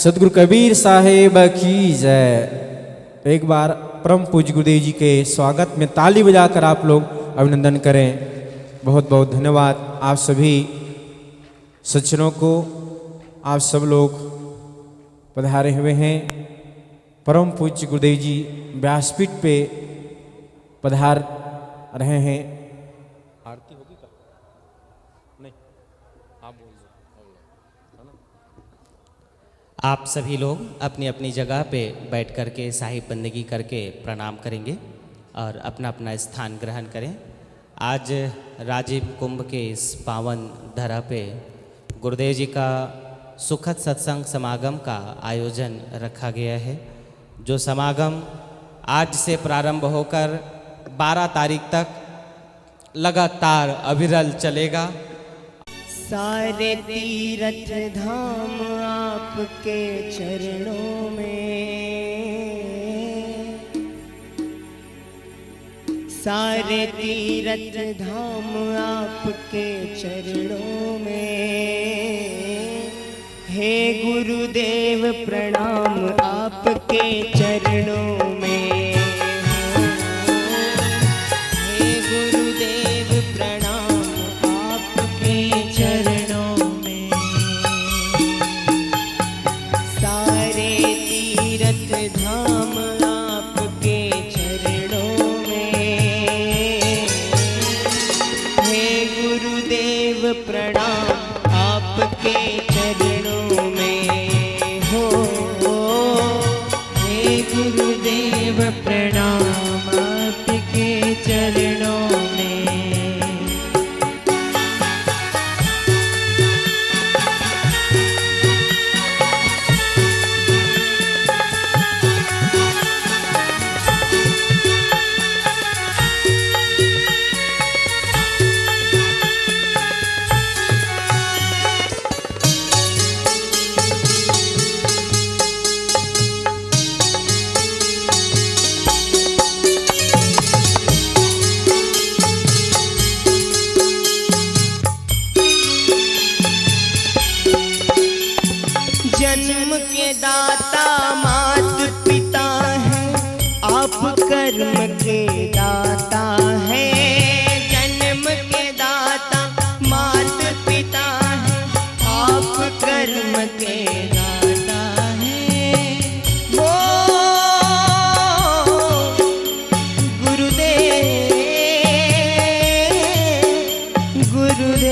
सदगुरु कबीर साहेब की जय। एक बार परम पूज्य गुरुदेव जी के स्वागत में ताली बजाकर आप लोग अभिनंदन करें। बहुत बहुत धन्यवाद आप सभी सज्जनों को। आप सब लोग पधारे हुए हैं। परम पूज्य गुरुदेव जी व्यासपीठ पे पधार रहे हैं। आरती होगी क्या? नहीं, आप बोल दो। आप सभी लोग अपनी अपनी जगह पे बैठ कर के साहिब बंदगी करके प्रणाम करेंगे और अपना अपना स्थान ग्रहण करें। आज राजीव कुंभ के इस पावन धरा पे गुरुदेव जी का सुखद सत्संग समागम का आयोजन रखा गया है, जो समागम आज से प्रारंभ होकर 12 तारीख तक लगातार अविरल चलेगा। सारे तीर्थ धाम आपके चरणों में, सारे तीर्थ धाम आपके चरणों में। हे गुरुदेव प्रणाम आपके चरणों में। हे गुरुदेव प्रणाम आपके चरणों में। सारे तीर्थ धाम आपके चरणों में। हे गुरुदेव प्रणाम आपके चरणों में हो। हे गुरुदेव प्रणाम आपके चरणों में। जन्म के दाता मात पिता है, आप कर्म के दाता है। जन्म के दाता मात पिता है, आप कर्म के दाता है। वो गुरुदेव गुरुदेव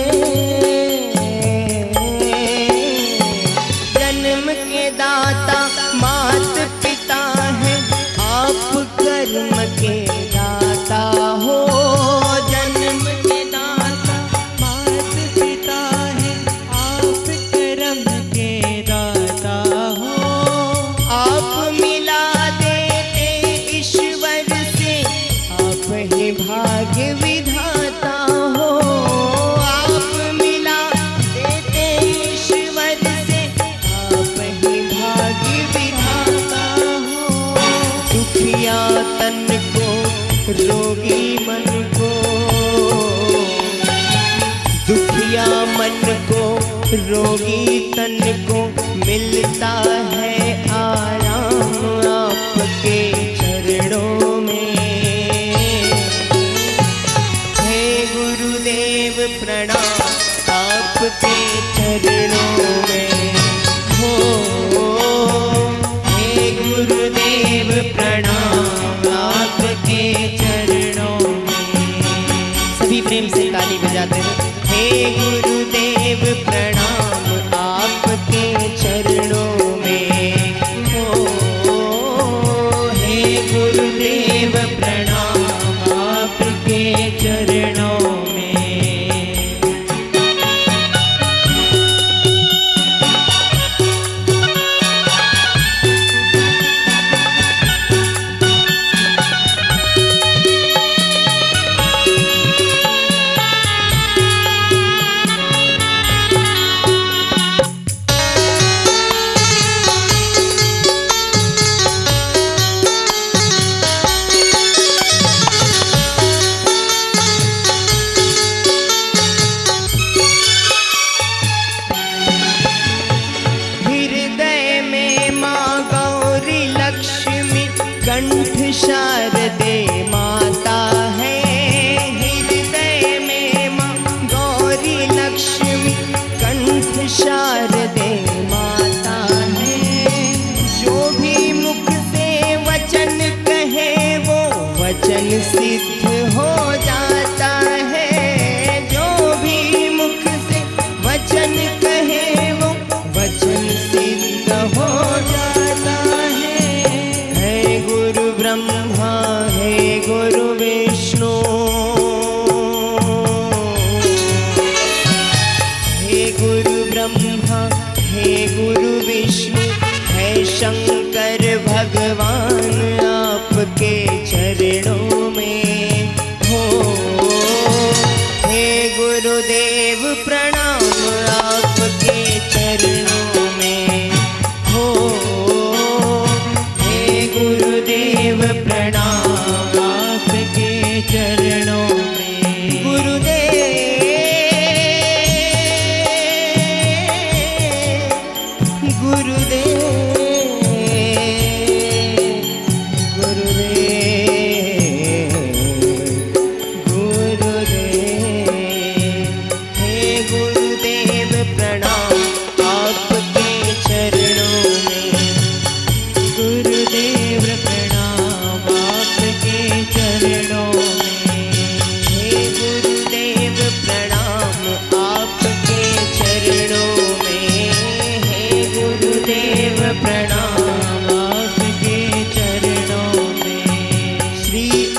जन्म के दाता मात पिता है, आप कर्म के दाता हो। जन्म के दाता मात पिता है, आप कर्म के दाता हो। आप मिला देते ईश्वर से, आप ही भाग्य विधाता हो। आप मिला देते ईश्वर से, आप ही भाग्य विधाता हो। दुखिया तन को रोगी मन को, दुखिया मन को रोगी तन को मिलता है आराम आपके चरणों में। हे गुरुदेव प्रणाम आपके चरणों में हो। हे गुरुदेव प्रणाम आपके चरणों में। सभी प्रेम से ताली बजाते हैं। हे गुरुदेव प्रणाम आपके चरणों कंठ शारदे माता है, हृदय में माँ गौरी लक्ष्मी कंठ शारदे माता है। जो भी मुख से वचन कहे वो वचन सिद्ध हो जाता है। जो भी मुख से वचन कहे वो वचन सिद्ध हो जाता है। है गुरु ब्रह्मा है गुरु विष्णु, हे गुरु ब्रह्मा हे गुरु विष्णु, है शंकर भगवान आपके चरणों में हो। हे गुरुदेव प्रणाम आपके चरणों में हो। हे गुरुदेव प्रणाम आपके चरणों में। गुरुदेव गुरुदेव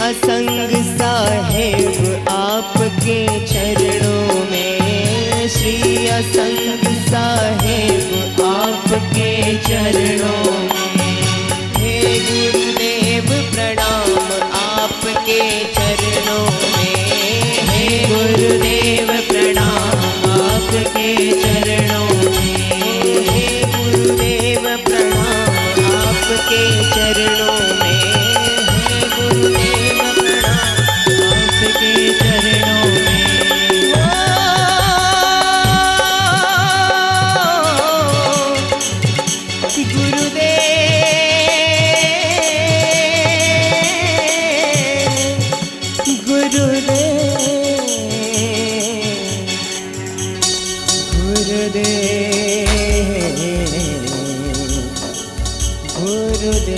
असंग साहेब आपके चरणों में। श्री असंग साहेब आपके चरणों में। हे गुरुदेव प्रणाम आपके चरणों में। हे गुरुदेव प्रणाम आपके चरणों में। हे गुरुदेव प्रणाम आपके चरणों में। हे गुरुदेव आपके चरणों में। गुरुदेव गुरुदेव गुरुदेव।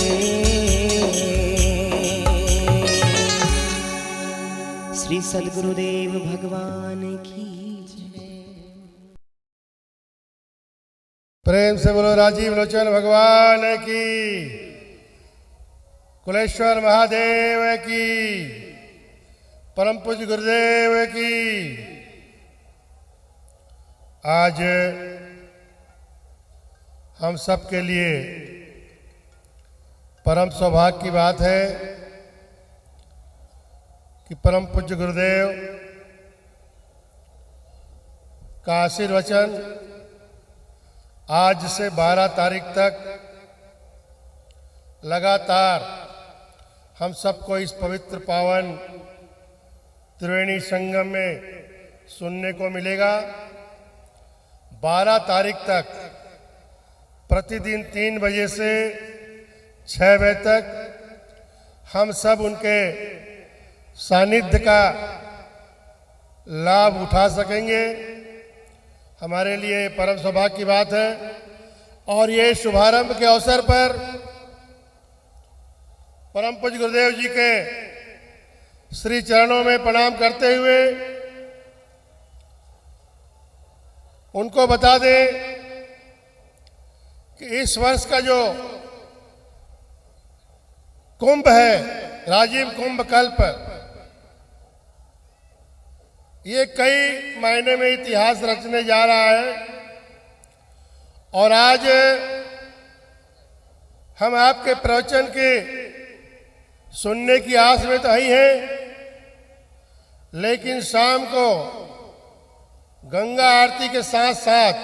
श्री सद्गुरुदेव भगवान की जय। प्रेम से बोलो राजीव लोचन भगवान की, कुलेश्वर महादेव की, परम पूज्य गुरुदेव की। आज हम सब के लिए परम सौभाग्य की बात है कि परम पूज्य गुरुदेव का आशीर्वचन आज से 12 तारीख तक लगातार हम सबको इस पवित्र पावन त्रिवेणी संगम में सुनने को मिलेगा। 12 तारीख तक प्रतिदिन 3 बजे से 6 बजे तक हम सब उनके सानिध्य का लाभ उठा सकेंगे। हमारे लिए परम सौभाग्य की बात है। और ये शुभारंभ के अवसर पर परम पूज्य गुरुदेव जी के श्री चरणों में प्रणाम करते हुए उनको बता दें कि इस वर्ष का जो कुंभ है, राजीव कुंभ कल्प, ये कई महीने में इतिहास रचने जा रहा है। और आज हम आपके प्रवचन के सुनने की आस में तो ही हैं, लेकिन शाम को गंगा आरती के साथ साथ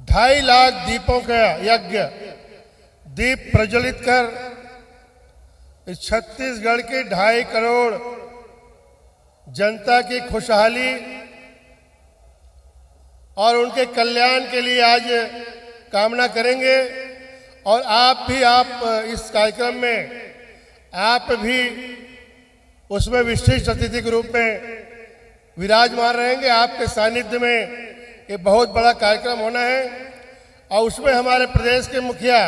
2.5 लाख दीपों का यज्ञ दीप प्रज्वलित कर इस छत्तीसगढ़ के 2.5 करोड़ जनता की खुशहाली और उनके कल्याण के लिए आज कामना करेंगे। और आप इस कार्यक्रम में आप भी उसमें विशिष्ट अतिथि के रूप में विराजमान रहेंगे। आपके सानिध्य में ये बहुत बड़ा कार्यक्रम होना है और उसमें हमारे प्रदेश के मुखिया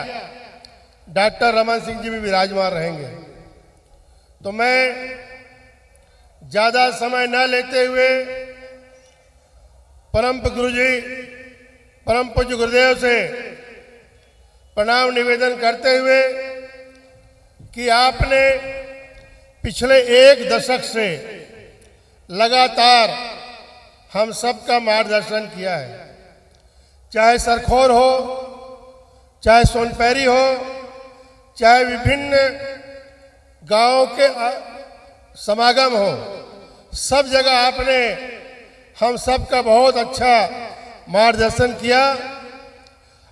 डॉक्टर रमन सिंह जी भी विराजमान रहेंगे। तो मैं ज़्यादा समय न लेते हुए परम गुरु जी परम पूज्य गुरुदेव से प्रणाम निवेदन करते हुए कि आपने पिछले 1 दशक से लगातार हम सबका मार्गदर्शन किया है, चाहे सरखोर हो, चाहे सोनपैरी हो, चाहे विभिन्न गांवों के समागम हो, सब जगह आपने हम सबका बहुत अच्छा मार्गदर्शन किया।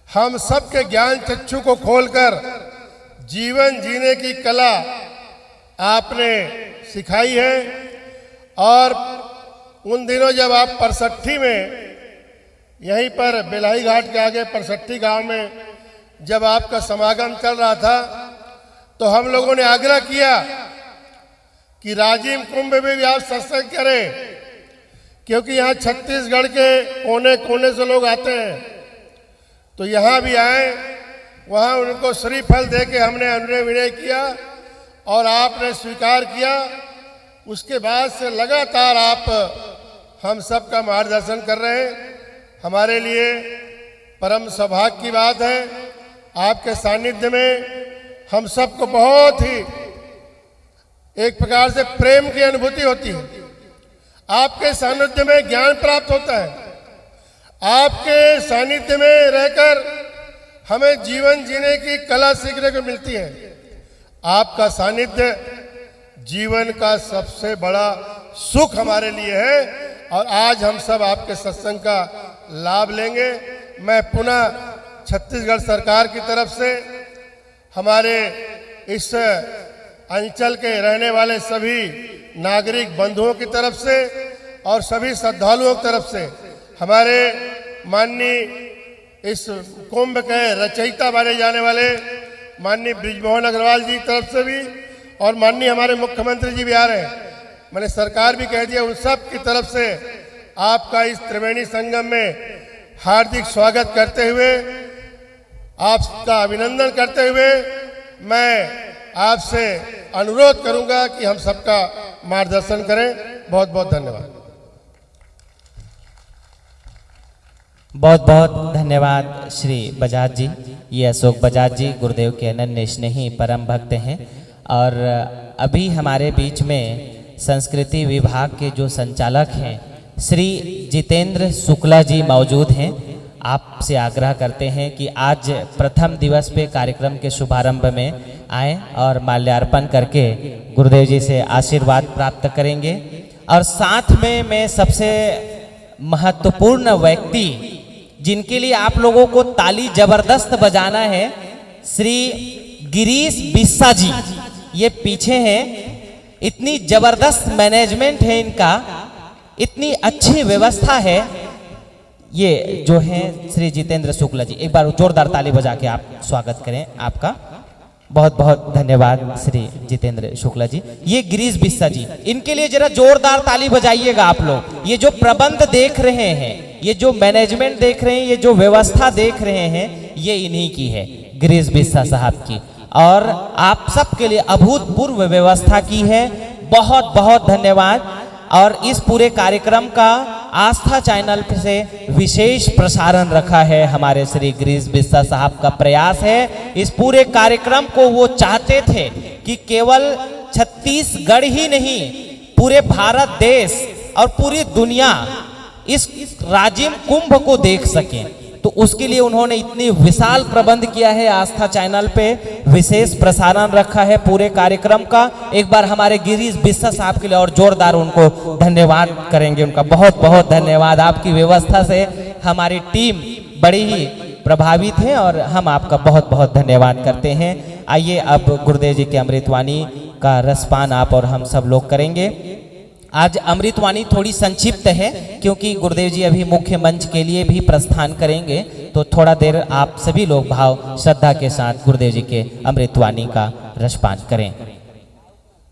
हम सबके ज्ञान चक्षु को खोलकर जीवन जीने की कला आपने सिखाई है। और उन दिनों जब आप परसट्ठी में यहीं पर बेलाई घाट के आगे परसट्ठी गांव में जब आपका समागम चल रहा था, तो हम लोगों ने आग्रह किया कि राजिम कुंभ में भी आप सत्संग करें, क्योंकि यहाँ छत्तीसगढ़ के कोने कोने से लोग आते हैं। तो यहाँ भी आए, वहाँ उनको श्रीफल दे के हमने अनुनय विनय किया और आपने स्वीकार किया। उसके बाद से लगातार आप हम सब का मार्गदर्शन कर रहे हैं। हमारे लिए परम सौभाग्य की बात है, आपके सानिध्य में हम सबको बहुत ही एक प्रकार से प्रेम की अनुभूति होती है। आपके सानिध्य में ज्ञान प्राप्त होता है, आपके सानिध्य में रहकर हमें जीवन जीने की कला सीखने को मिलती है। आपका सानिध्य जीवन का सबसे बड़ा सुख हमारे लिए है और आज हम सब आपके सत्संग का लाभ लेंगे। मैं पुनः छत्तीसगढ़ सरकार की तरफ से, हमारे इस अंचल के रहने वाले सभी नागरिक बंधुओं की तरफ से और सभी श्रद्धालुओं की तरफ से, हमारे माननीय इस कुंभ के रचयिता माने जाने वाले माननीय बृजमोहन अग्रवाल जी की तरफ से भी, और माननीय हमारे मुख्यमंत्री जी भी आ रहे हैं, मैंने सरकार भी कह दिया, उन सब की तरफ से आपका इस त्रिवेणी संगम में हार्दिक स्वागत करते हुए, आपका अभिनंदन करते हुए मैं आपसे अनुरोध करूंगा कि हम सबका मार्गदर्शन करें। बहुत बहुत धन्यवाद। बहुत बहुत धन्यवाद श्री बजाज जी। ये अशोक बजाज जी गुरुदेव के अनन्य स्नेही परम भक्त हैं और अभी हमारे बीच में संस्कृति विभाग के जो संचालक हैं श्री जितेंद्र शुक्ला जी मौजूद हैं। आपसे आग्रह करते हैं कि आज प्रथम दिवस पे कार्यक्रम के शुभारंभ में आएं और माल्यार्पण करके गुरुदेव जी से आशीर्वाद प्राप्त करेंगे। और साथ में मैं सबसे महत्वपूर्ण व्यक्ति जिनके लिए आप लोगों को ताली जबरदस्त बजाना है, श्री गिरीश बिस्सा जी, ये पीछे हैं। इतनी जबरदस्त मैनेजमेंट है इनका, इतनी अच्छी व्यवस्था है। ये जो है श्री जितेंद्र शुक्ला जी, एक बार जोरदार ताली बजा के आप स्वागत करें आपका। बहुत बहुत धन्यवाद श्री जितेंद्र शुक्ला जी। ये गिरीश बिस्सा जी, इनके लिए जरा जोरदार ताली बजाइएगा आप लोग। ये जो प्रबंध देख रहे हैं, ये जो मैनेजमेंट देख रहे हैं, ये जो व्यवस्था देख रहे हैं, ये इन्हीं की है, गिरीश बिस्सा साहब की। और आप सबके लिए अभूतपूर्व व्यवस्था की है, बहुत बहुत धन्यवाद। और इस पूरे कार्यक्रम का आस्था चैनल से विशेष प्रसारण रखा है हमारे श्री गिरीश बिस्सा साहब का प्रयास है। इस पूरे कार्यक्रम को वो चाहते थे कि केवल छत्तीसगढ़ ही नहीं, पूरे भारत देश और पूरी दुनिया इस राजिम कुंभ को देख सके। तो उसके लिए उन्होंने इतनी विशाल प्रबंध किया है, आस्था चैनल पे विशेष प्रसारण रखा है पूरे कार्यक्रम का। एक बार हमारे गिरीश बिस्सा साहब के लिए और जोरदार उनको धन्यवाद करेंगे, उनका बहुत बहुत धन्यवाद। आपकी व्यवस्था से हमारी टीम बड़ी ही प्रभावित है और हम आपका बहुत बहुत धन्यवाद करते हैं। आइए अब गुरुदेव जी के अमृतवाणी का रसपान आप और हम सब लोग करेंगे। आज अमृतवाणी थोड़ी संक्षिप्त है क्योंकि गुरुदेव जी अभी मुख्य मंच के लिए भी प्रस्थान करेंगे, तो थोड़ा देर आप सभी लोग भाव श्रद्धा के साथ गुरुदेव जी के अमृतवाणी का रसपान करें।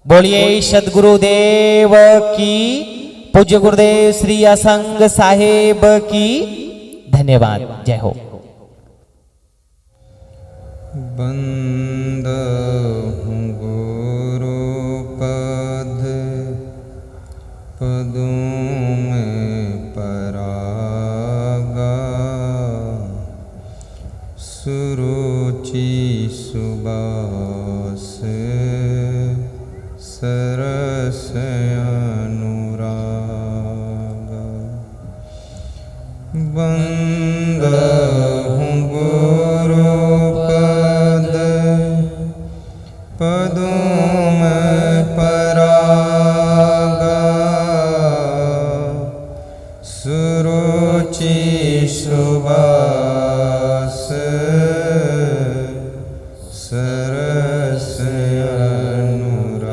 बोलिए सद्गुरुदेव की, पूज्य गुरुदेव श्री असंग साहेब की। धन्यवाद। जय हो। बंदहु गुरु पद पदों में परागा, सुरुचि सुबास सरस अनुरागा। बंदहु गुरु पद पदों में परागा, सुरुचि सुबास सरस अनुरागा।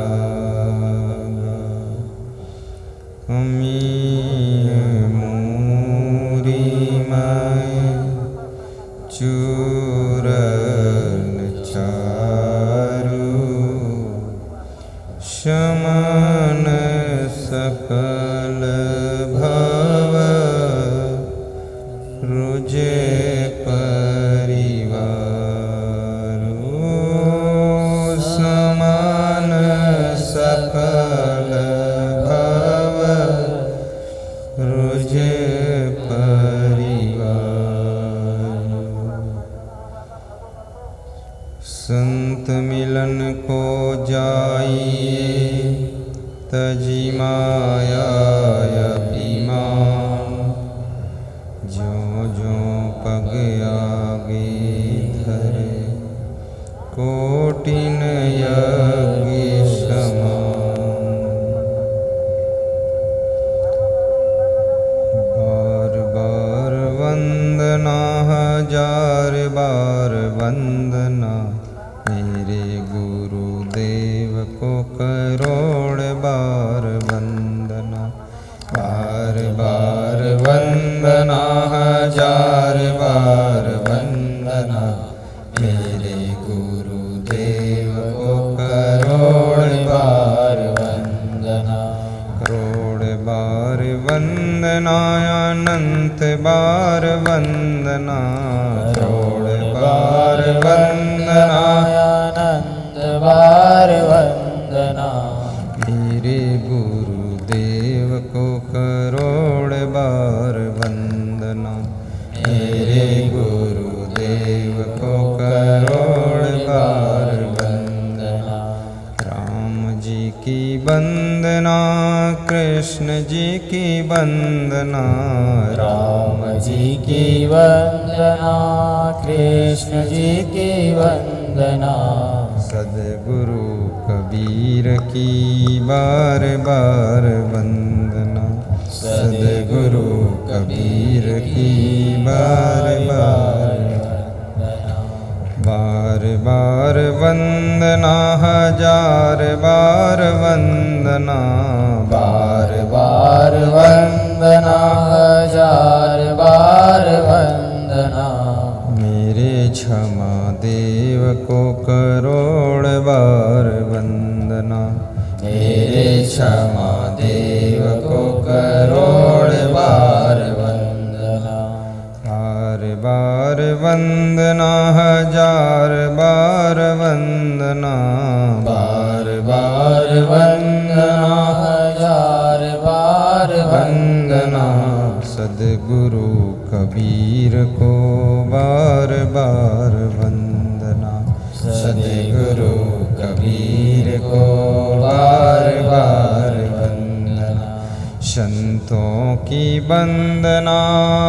अमीय मूरी में चूरन चारु, शमन सकल भव रुजे परिवारु। समान सकल भव रुजे परिवारु। संत मिलन को जाइए तजी माया अभिमान, ज्यों ज्यों पग आगे धरे कोटिन यज्ञ समान। बार बार वंदना हजार बार वंदना, मेरे गुरुदेव को करोड़ बार वंदना। बार बार वंदना हजार बार वंदना, मेरे गुरुदेव को करोड़ बार वंदना। करोड़ बार वंदना अनंत बार वंदना, करोड़ बार वंदना अनंत बार वंदना। मेरे गुरुदेव को करोड़ बार वंदना, मेरे गुरुदेव को करोड़ बार वंदना। राम जी की वंदना, कृष्ण जी की वंदना, राम जी की वंदना, कृष्ण जी की वंदना। सद्गुरु कबीर की बार बार वंदना, सद्गुरु कबीर की बार बार वंदना। बार बार वंदना हजार बार वंदना, बार बार वंदना हजार बार वंदना। मेरे क्षमा देव को करोड़ बार वंदना, मेरे क्षमा देव को करोड़ बार वंदना। बार बार वंदना हजार बार वंदना, बार बार वंदना हजार बार वंदना। सद्गुरु कबीर को बार बार वंदना, सद्गुरु कबीर को बार बार वंदना। संतों की वंदना,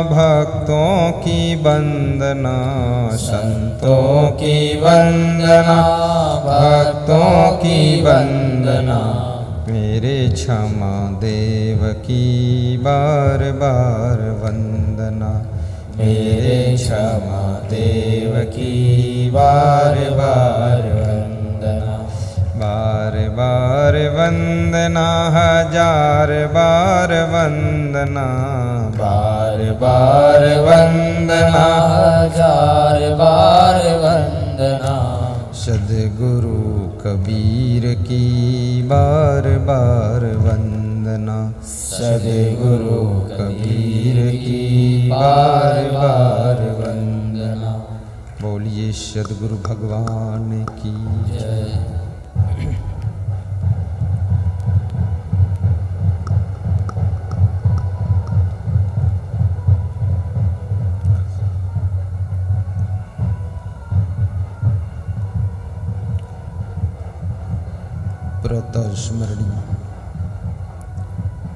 भक्तों की वंदना, संतों की वंदना, भक्तों की वंदना। मेरे क्षमा देव की बार बार वंदना, मेरे क्षमा देव की बार बार वंदना। बार बार वंदना हजार बार वंदना, बार बार वंदना, हजार बार वंदना। सद्गुरु कबीर की बार बार वंदना, सद्गुरु कबीर की बार बार वंदना। बोलिए सद्गुरु भगवान की जय। प्रातः स्मरणीय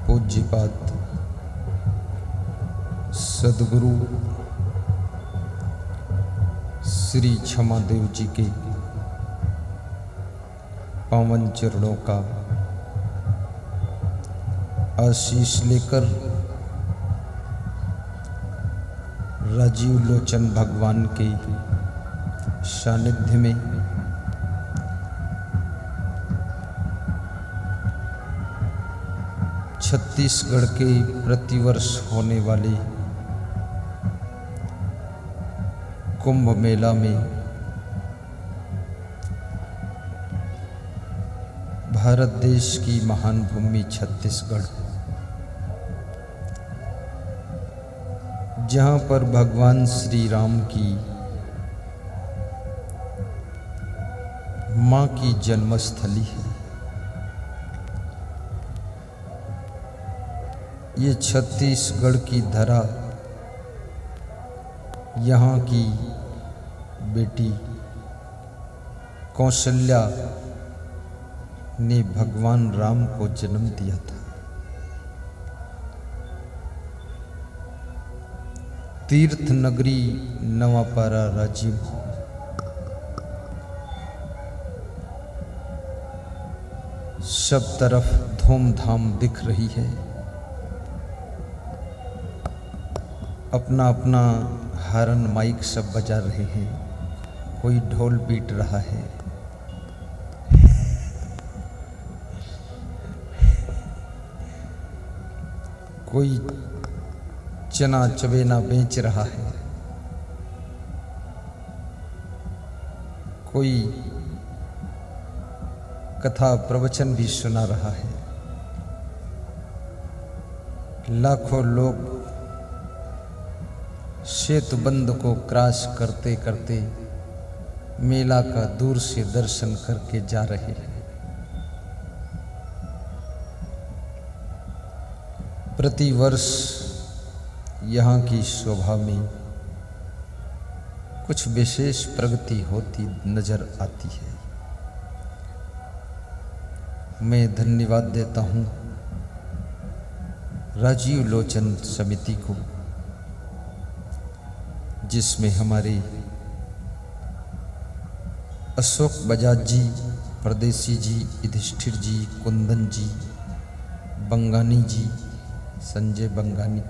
पूज्यपाद सद्गुरु श्री क्षमादेव जी के पावन चरणों का आशीष लेकर राजीव लोचन भगवान के सानिध्य में छत्तीसगढ़ के प्रतिवर्ष होने वाले कुंभ मेला में भारत देश की महान भूमि छत्तीसगढ़, जहाँ पर भगवान श्री राम की माँ की जन्मस्थली है, ये छत्तीसगढ़ की धरा यहाँ की बेटी कौशल्या ने भगवान राम को जन्म दिया था। तीर्थ नगरी नवापारा राज्य में सब तरफ धूमधाम दिख रही है। अपना अपना हारन माइक सब बजा रहे हैं, कोई ढोल पीट रहा है, कोई चना चबेना बेच रहा है, कोई कथा प्रवचन भी सुना रहा है। लाखों लोग सेतुबंध को क्रॉस करते करते मेला का दूर से दर्शन करके जा रहे हैं। प्रतिवर्ष यहाँ की शोभा में कुछ विशेष प्रगति होती नजर आती है। मैं धन्यवाद देता हूँ राजीव लोचन समिति को, जिसमें हमारे अशोक बजाज जी, परदेसी जी, युधिष्ठिर जी, कुंदन जी, बंगानी जी, संजय बंगानी,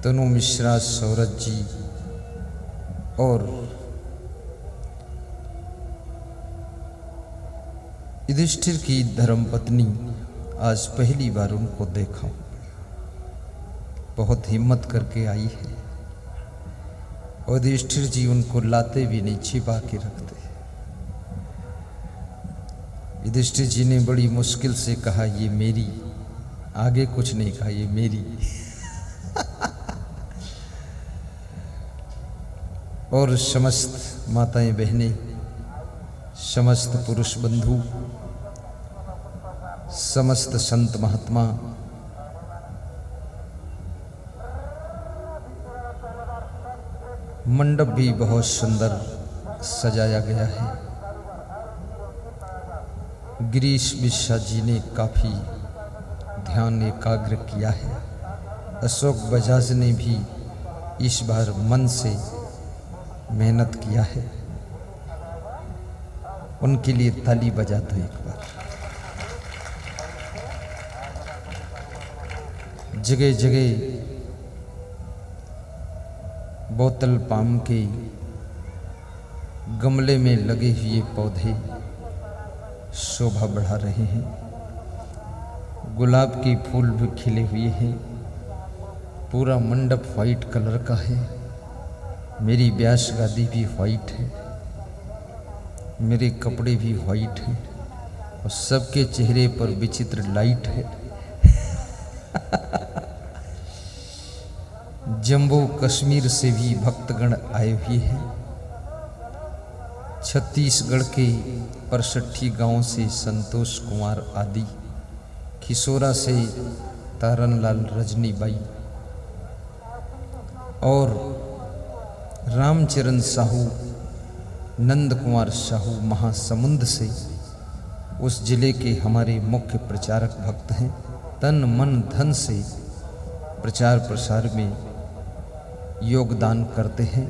तनु मिश्रा, सौरज जी और युधिष्ठिर की धर्मपत्नी, आज पहली बार उनको देखा। बहुत हिम्मत करके आई है और युधिष्ठिर जी उनको लाते भी नहीं, छिपा के रखते। युधिष्ठिर जी ने बड़ी मुश्किल से कहा ये मेरी, आगे कुछ नहीं कहा, ये मेरी। और समस्त माताएं बहनें, समस्त पुरुष बंधु, समस्त संत महात्मा, मंडप भी बहुत सुंदर सजाया गया है। गिरीश मिश्रा जी ने काफ़ी ध्यान एकाग्र किया है। अशोक बजाज ने भी इस बार मन से मेहनत किया है। उनके लिए ताली बजा दो एक बार। जगह जगह बोतल पाम के गमले में लगे हुए पौधे शोभा बढ़ा रहे हैं। गुलाब के फूल भी खिले हुए हैं। पूरा मंडप वाइट कलर का है। मेरी व्यास गादी भी वाइट है, मेरे कपड़े भी वाइट हैं और सबके चेहरे पर विचित्र लाइट है। जम्मू कश्मीर से भी भक्तगण आए हुए हैं। छत्तीसगढ़ के 65 गांव से संतोष कुमार आदि, खिसोरा से तारनलाल रजनीबाई और रामचरण साहू, नंद कुमार साहू महासमुंद से, उस जिले के हमारे मुख्य प्रचारक भक्त हैं। तन मन धन से प्रचार प्रसार में योगदान करते हैं,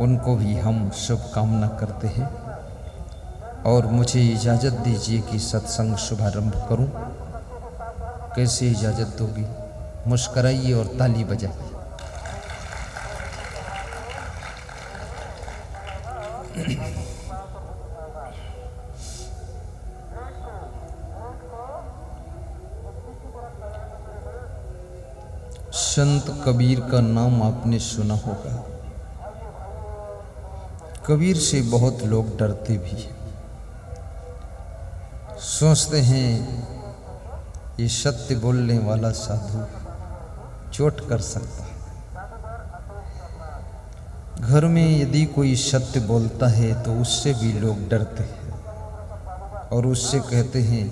उनको भी हम शुभकामना करते हैं। और मुझे इजाज़त दीजिए कि सत्संग शुभारंभ करूं। कैसे इजाज़त दोगी? मुस्कराइए और ताली बजाइए। संत कबीर का नाम आपने सुना होगा। कबीर से बहुत लोग डरते भी हैं, सोचते हैं ये सत्य बोलने वाला साधु चोट कर सकता है। घर में यदि कोई सत्य बोलता है तो उससे भी लोग डरते हैं और उससे कहते हैं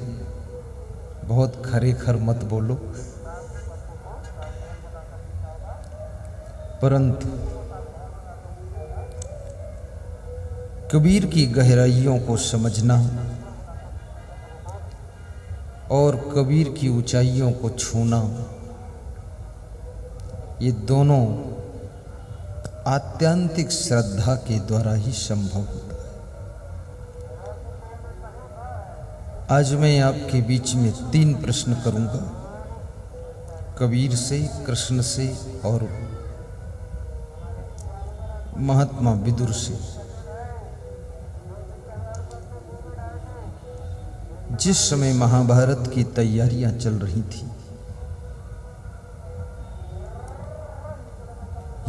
बहुत खरेखर मत बोलो। परंतु कबीर की गहराइयों को समझना और कबीर की ऊंचाइयों को छूना, ये दोनों आत्यांतिक श्रद्धा के द्वारा ही संभव होता है। आज मैं आपके बीच में 3 प्रश्न करूंगा, कबीर से, कृष्ण से और महात्मा विदुर से। जिस समय महाभारत की तैयारियां चल रही थी,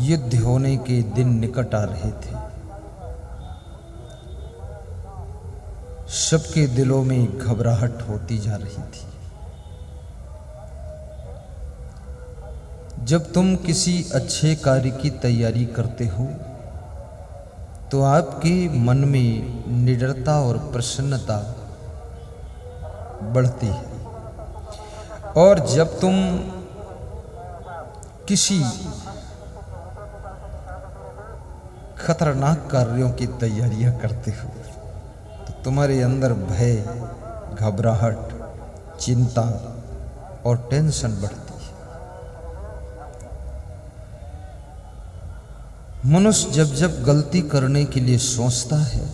युद्ध होने के दिन निकट आ रहे थे, सबके दिलों में घबराहट होती जा रही थी। जब तुम किसी अच्छे कार्य की तैयारी करते हो तो आपके मन में निडरता और प्रसन्नता बढ़ती है। और जब तुम किसी खतरनाक कार्यों की तैयारियां करते हो तो तुम्हारे अंदर भय, घबराहट, चिंता और टेंशन बढ़ती है। मनुष्य जब जब गलती करने के लिए सोचता है,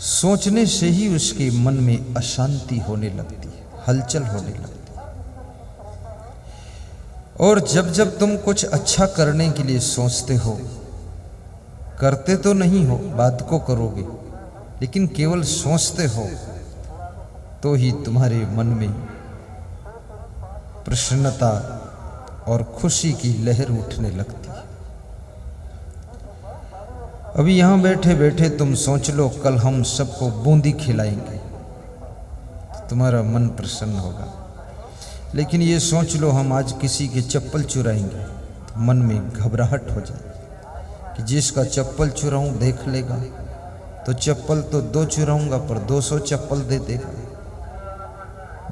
सोचने से ही उसके मन में अशांति होने लगती है, हलचल होने लगती है। और जब जब तुम कुछ अच्छा करने के लिए सोचते हो, करते तो नहीं हो, बात को करोगे, लेकिन केवल सोचते हो तो ही तुम्हारे मन में प्रसन्नता और खुशी की लहर उठने लगती है। अभी यहाँ बैठे बैठे तुम सोच लो कल हम सबको बूंदी खिलाएंगे, तो तुम्हारा मन प्रसन्न होगा। लेकिन ये सोच लो हम आज किसी के चप्पल चुराएंगे, तो मन में घबराहट हो जाए कि जिसका चप्पल चुराऊं देख लेगा, तो चप्पल तो 2 चुराऊंगा पर 200 चप्पल दे देगा,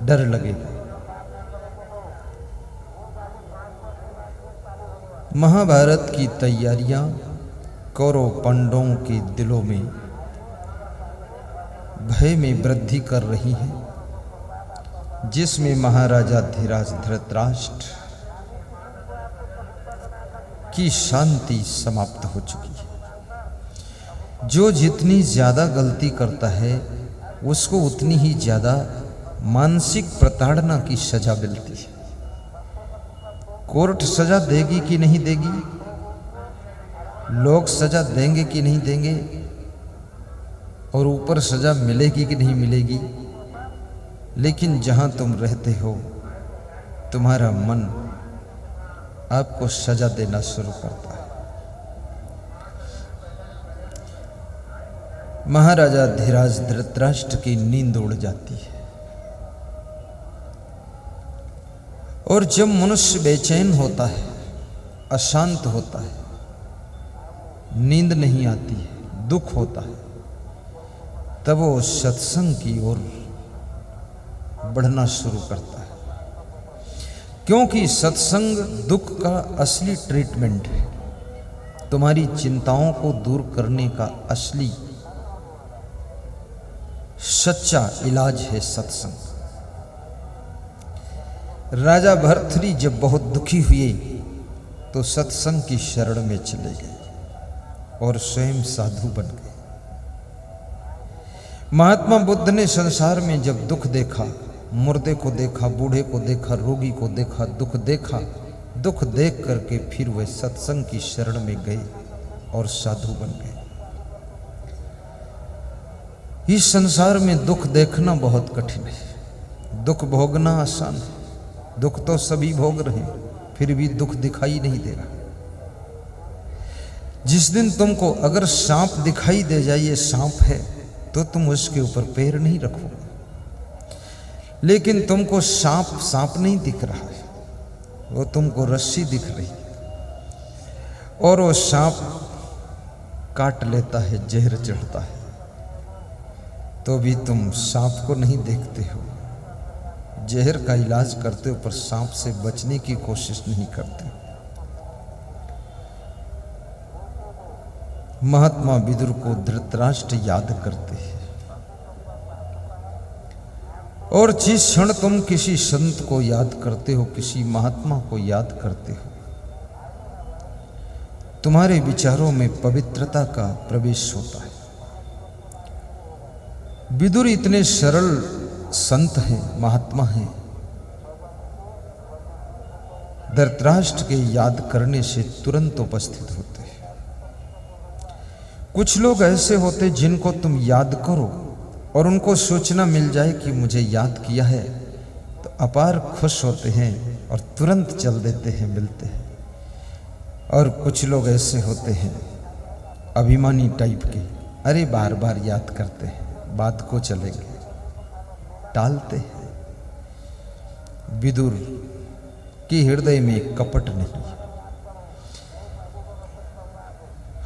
डर लगेगा। महाभारत की तैयारियां कौरव पांडवों के दिलों में भय में वृद्धि कर रही है, जिसमें महाराजा धीराज धृतराष्ट्र की शांति समाप्त हो चुकी है। जो जितनी ज्यादा गलती करता है उसको उतनी ही ज्यादा मानसिक प्रताड़ना की सजा मिलती है। कोर्ट सजा देगी कि नहीं देगी, लोग सजा देंगे कि नहीं देंगे, और ऊपर सजा मिलेगी कि नहीं मिलेगी, लेकिन जहां तुम रहते हो तुम्हारा मन आपको सजा देना शुरू करता है। महाराजा धीराज धृतराष्ट्र की नींद उड़ जाती है, और जब मनुष्य बेचैन होता है, अशांत होता है, नींद नहीं आती है, दुख होता है, तब वो सत्संग की ओर बढ़ना शुरू करता है। क्योंकि सत्संग दुख का असली ट्रीटमेंट है, तुम्हारी चिंताओं को दूर करने का असली सच्चा इलाज है सत्संग। राजा भर्तृहरि जब बहुत दुखी हुए तो सत्संग की शरण में चले गए और स्वयं साधु बन गए। महात्मा बुद्ध ने संसार में जब दुख देखा, मुर्दे को देखा, बूढ़े को देखा, रोगी को देखा, दुख देख करके फिर वे सत्संग की शरण में गए और साधु बन गए। इस संसार में दुख देखना बहुत कठिन है, दुख भोगना आसान है। दुख तो सभी भोग रहे हैं, फिर भी दुख दिखाई नहीं दे रहा। जिस दिन तुमको अगर सांप दिखाई दे जाए ये सांप है, तो तुम उसके ऊपर पैर नहीं रखोगे। लेकिन तुमको सांप नहीं दिख रहा है, वो तुमको रस्सी दिख रही है, और वो सांप काट लेता है, जहर चढ़ता है, तो भी तुम सांप को नहीं देखते हो। जहर का इलाज करते हो, पर सांप से बचने की कोशिश नहीं करते। महात्मा विदुर को धृतराष्ट्र याद करते हैं, और जिस क्षण तुम किसी संत को याद करते हो, किसी महात्मा को याद करते हो, तुम्हारे विचारों में पवित्रता का प्रवेश होता है। विदुर इतने सरल संत हैं, महात्मा हैं, धृतराष्ट्र के याद करने से तुरंत उपस्थित होते हैं। कुछ लोग ऐसे होते जिनको तुम याद करो और उनको सूचना मिल जाए कि मुझे याद किया है, तो अपार खुश होते हैं और तुरंत चल देते हैं, मिलते हैं। और कुछ लोग ऐसे होते हैं अभिमानी टाइप के, अरे बार बार याद करते हैं, बाद को चलेंगे, टालते हैं। विदुर के हृदय में कपट नहीं।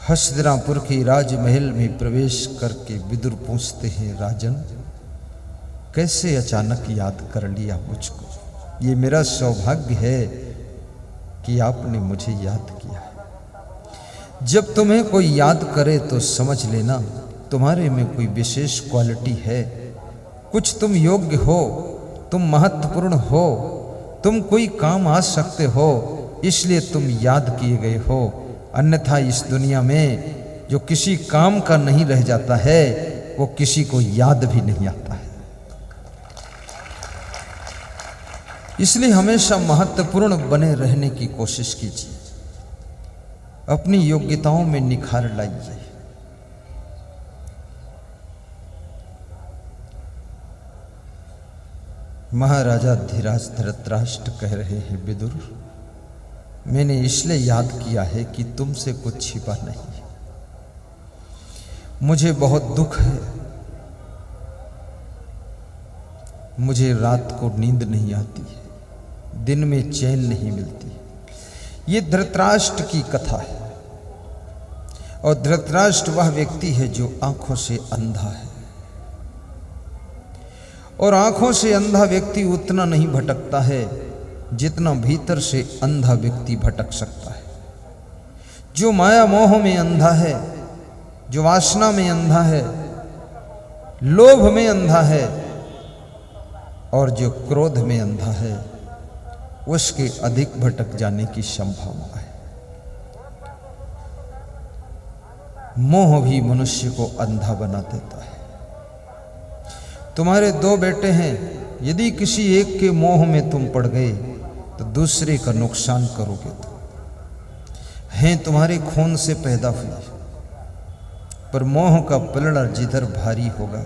हस्तिनापुर के राजमहल में प्रवेश करके विदुर पूछते हैं, राजन कैसे अचानक याद कर लिया मुझको? ये मेरा सौभाग्य है कि आपने मुझे याद किया है। जब तुम्हें कोई याद करे तो समझ लेना तुम्हारे में कोई विशेष क्वालिटी है, कुछ तुम योग्य हो, तुम महत्वपूर्ण हो, तुम कोई काम आ सकते हो, इसलिए तुम याद किए गए हो। अन्यथा इस दुनिया में जो किसी काम का नहीं रह जाता है, वो किसी को याद भी नहीं आता है। इसलिए हमेशा महत्वपूर्ण बने रहने की कोशिश कीजिए, अपनी योग्यताओं में निखार लाइए। महाराजा धीराज धृतराष्ट्र कह रहे हैं, विदुर मैंने इसलिए याद किया है कि तुमसे कुछ छिपा नहीं। मुझे बहुत दुख है, मुझे रात को नींद नहीं आती है, दिन में चैन नहीं मिलती। ये धृतराष्ट्र की कथा है, और धृतराष्ट्र वह व्यक्ति है जो आंखों से अंधा है, और आंखों से अंधा व्यक्ति उतना नहीं भटकता है जितना भीतर से अंधा व्यक्ति भटक सकता है। जो माया मोह में अंधा है, जो वासना में अंधा है, लोभ में अंधा है, और जो क्रोध में अंधा है, उसके अधिक भटक जाने की संभावना है। मोह भी मनुष्य को अंधा बना देता है। तुम्हारे दो बेटे हैं, यदि किसी एक के मोह में तुम पड़ गए तो दूसरे का नुकसान करोगे। तुम हैं तुम्हारे खून से पैदा हुए, पर मोह का पलड़ा जिधर भारी होगा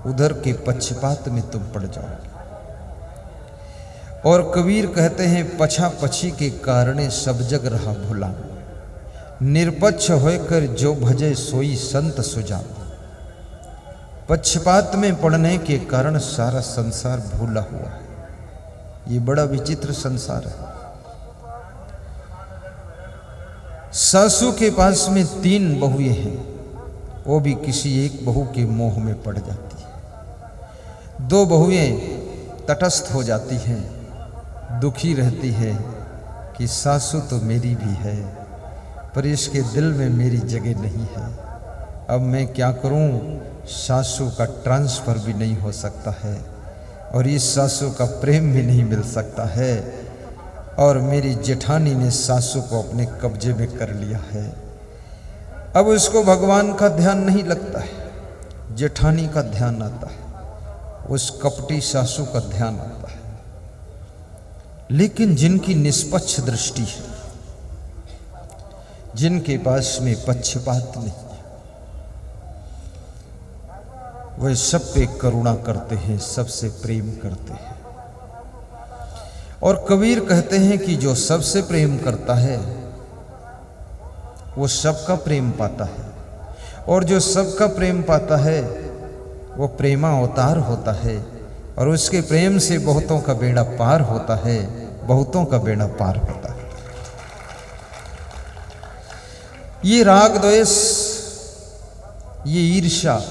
उधर के पक्षपात में तुम पड़ जाओगे। और कबीर कहते हैं पछा पछी के कारणे सब जग रहा भुला, निरपक्ष होकर जो भजे सोई संत सुजा। पक्षपात में पड़ने के कारण सारा संसार भूला हुआ है। ये बड़ा विचित्र संसार है। सासू के पास में 3 बहुएं हैं, वो भी किसी एक बहू के मोह में पड़ जाती है। 2 बहुएं तटस्थ हो जाती हैं, दुखी रहती है कि सासू तो मेरी भी है पर इसके दिल में मेरी जगह नहीं है। अब मैं क्या करूं, सासू का ट्रांसफ़र भी नहीं हो सकता है और इस सासू का प्रेम भी नहीं मिल सकता है, और मेरी जेठानी ने सासू को अपने कब्जे में कर लिया है। अब उसको भगवान का ध्यान नहीं लगता है, जेठानी का ध्यान आता है, उस कपटी सासू का ध्यान आता है। लेकिन जिनकी निष्पक्ष दृष्टि है, जिनके पास में पक्षपात नहीं, वह सब पे करुणा करते हैं, सबसे प्रेम करते हैं। और कबीर कहते हैं कि जो सबसे प्रेम करता है वो सबका प्रेम पाता है, और जो सबका प्रेम पाता है वो प्रेमा अवतार होता है, और उसके प्रेम से बहुतों का बेड़ा पार होता है, बहुतों का बेड़ा पार होता है। ये राग द्वेष, ये ईर्ष्या